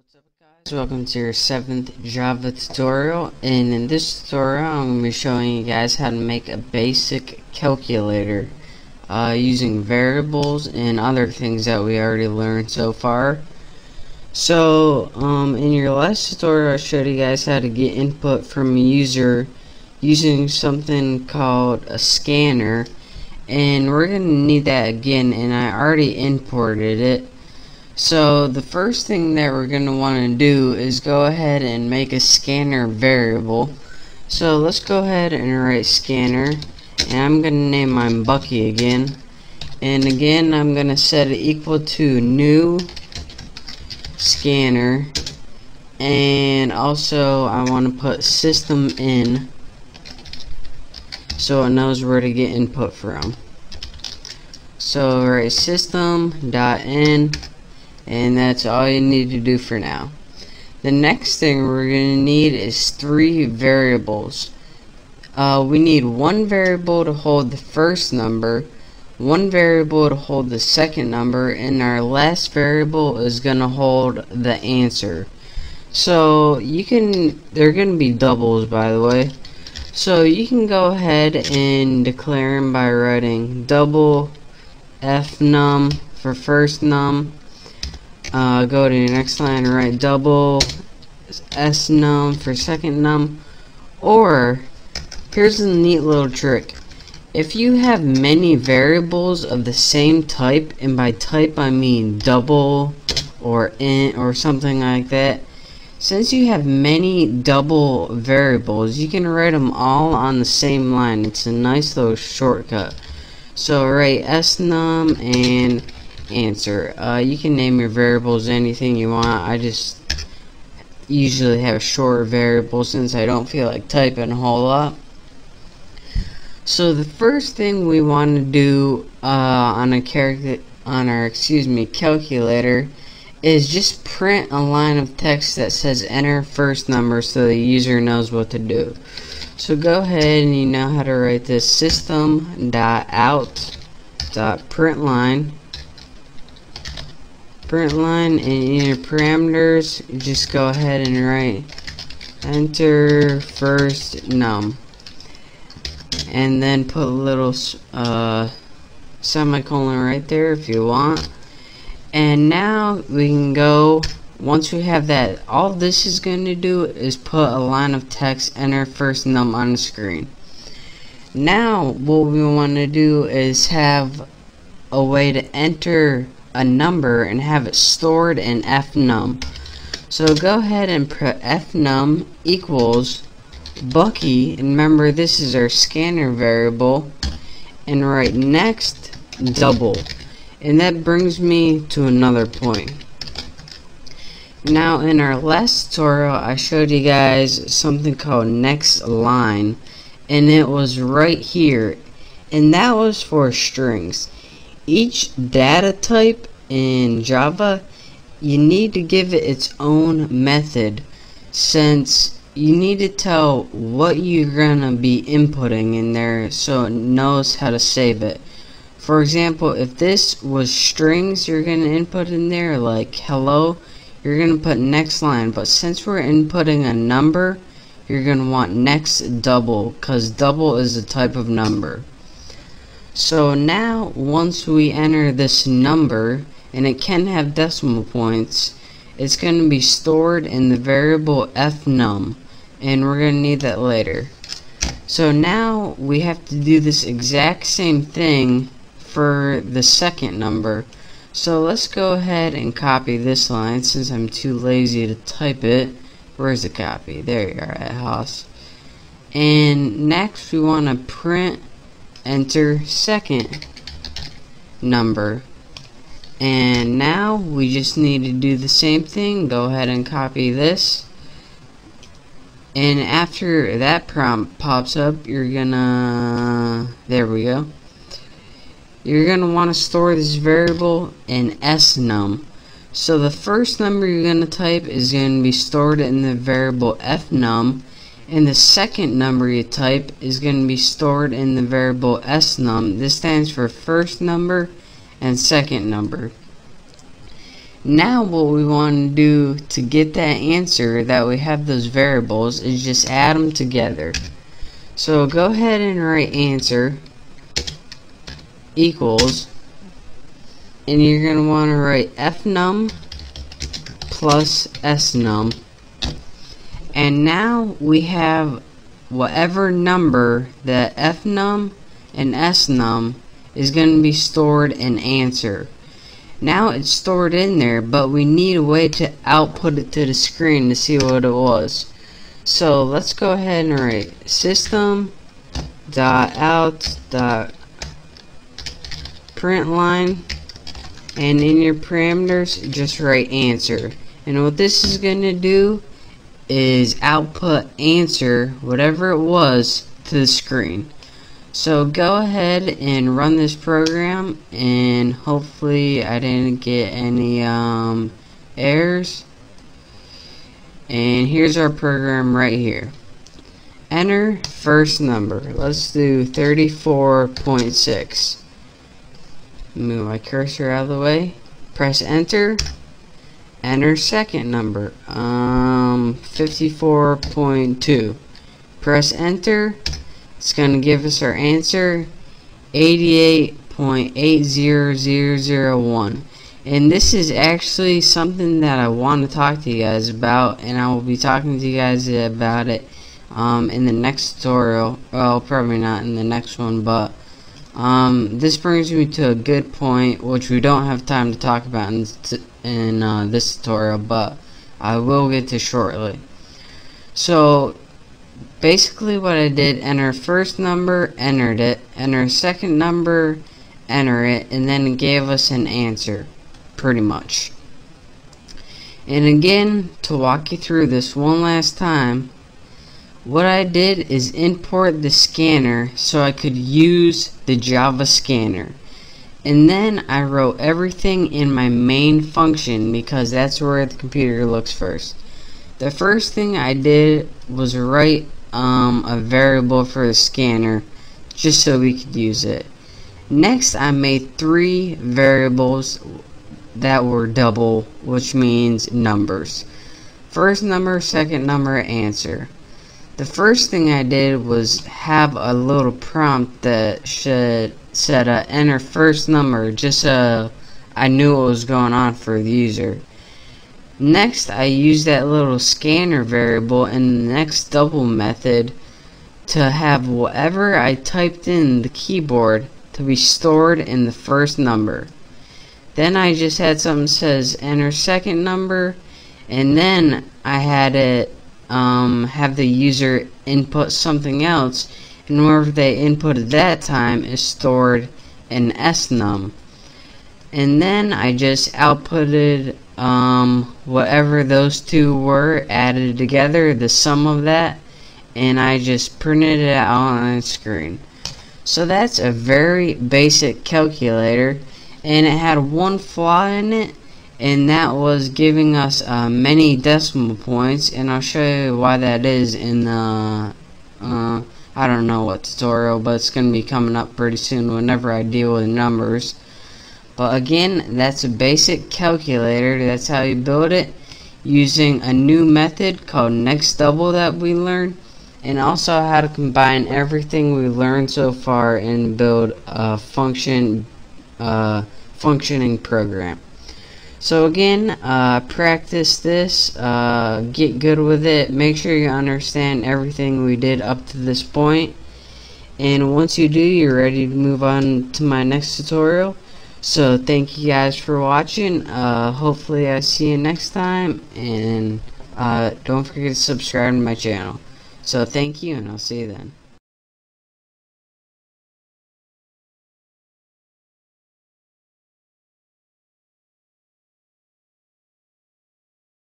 What's up guys, welcome to your 7th Java tutorial, and in this tutorial I'm going to be showing you guys how to make a basic calculator using variables and other things that we already learned so far. So in your last tutorial I showed you guys how to get input from a user using something called a scanner, and we're going to need that again, and I already imported it. So the first thing that we're going to want to do is go ahead and make a scanner variable. So let's go ahead and write scanner, and I'm going to name mine Bucky again, and again I'm going to set it equal to new scanner, and also I want to put system in so it knows where to get input from. So write system.in, and that's all you need to do for now. The next thing we're going to need is 3 variables. We need 1 variable to hold the first number, 1 variable to hold the second number, and our last variable is going to hold the answer. So they're going to be doubles, by the way. So you can go ahead and declare them by writing double fnum for first num. Go to your next line and write double snum for second num. Or here's a neat little trick. If you have many variables of the same type, and by type I mean double or int or something like that, since you have many double variables, you can write them all on the same line. It's a nice little shortcut. So write snum and answer. You can name your variables anything you want. I just usually have a shorter variable since I don't feel like typing a whole lot. So the first thing we want to do on our calculator is just print a line of text that says enter first number so the user knows what to do. So go ahead, and you know how to write this system.out.println. And in your parameters just go ahead and write enter first num, and then put a little semicolon right there if you want. And now we can go, once we have that, all this is going to do is put a line of text enter first num on the screen. Now what we want to do is have a way to enter a number and have it stored in fnum. So go ahead and put fnum equals Bucky, and remember this is our scanner variable, and write next double. And that brings me to another point. Now in our last tutorial I showed you guys something called next line, and it was right here, and that was for strings. Each data type in Java, you need to give it its own method, since you need to tell what you're gonna be inputting in there so it knows how to save it. For example, if this was strings you're gonna input in there, like hello, you're gonna put next line, but since we're inputting a number, you're gonna want next double, because double is a type of number. So now once we enter this number, and it can have decimal points, it's going to be stored in the variable fnum, and we're going to need that later. So now we have to do this exact same thing for the second number. So let's go ahead and copy this line since I'm too lazy to type it. Where's the copy? There you are at Haas. And next we want to print enter second number, and now we just need to do the same thing. Go ahead and copy this, and after that prompt pops up, you're gonna, there we go, you're gonna want to store this variable in snum. So the first number you're gonna type is gonna be stored in the variable fnum, and the second number you type is going to be stored in the variable snum. This stands for first number and second number. Now what we want to do to get that answer that we have those variables is just add them together. So go ahead and write answer equals, and you're going to want to write fnum plus snum, and now we have whatever number that fnum and snum is going to be stored in answer. Now it's stored in there, but we need a way to output it to the screen to see what it was. So let's go ahead and write system.out.println, and in your parameters just write answer. And what this is going to do is output answer, whatever it was, to the screen. So go ahead and run this program, and hopefully I didn't get any errors. And here's our program right here. Enter first number. Let's do 34.6. Move my cursor out of the way. Press enter. Enter second number. 54.2. Press enter. It's going to give us our answer, 88.80001. And this is actually something that I want to talk to you guys about, and I will be talking to you guys about it in the next tutorial. Well, probably not in the next one, but this brings me to a good point, which we don't have time to talk about in this tutorial, but I will get to shortly. So basically what I did, enter first number, entered it, enter second number, enter it, and then it gave us an answer, pretty much. And again, to walk you through this one last time, what I did is import the scanner so I could use the Java scanner. And then I wrote everything in my main function, because that's where the computer looks first. The first thing I did was write a variable for the scanner just so we could use it. Next, I made 3 variables that were double, which means numbers. First number, second number, answer. The first thing I did was have a little prompt that should set a enter first number, just so I knew what was going on for the user. Next, I used that little scanner variable in the next double method to have whatever I typed in the keyboard to be stored in the first number. Then I just had something that says enter second number, and then I had it have the user input something else, and whatever they inputted that time is stored in snum. And then I just outputted whatever those two were, added together, the sum of that, and I just printed it out on the screen. So that's a very basic calculator, and it had one flaw in it, and that was giving us many decimal points, and I'll show you why that is in the I don't know what tutorial, but it's going to be coming up pretty soon whenever I deal with numbers. But again, that's a basic calculator. That's how you build it, using a new method called next double that we learned, and also how to combine everything we learned so far and build a functioning program. So again, practice this, get good with it, make sure you understand everything we did up to this point, and once you do, you're ready to move on to my next tutorial. So thank you guys for watching. Hopefully I see you next time, and don't forget to subscribe to my channel. So thank you, and I'll see you then.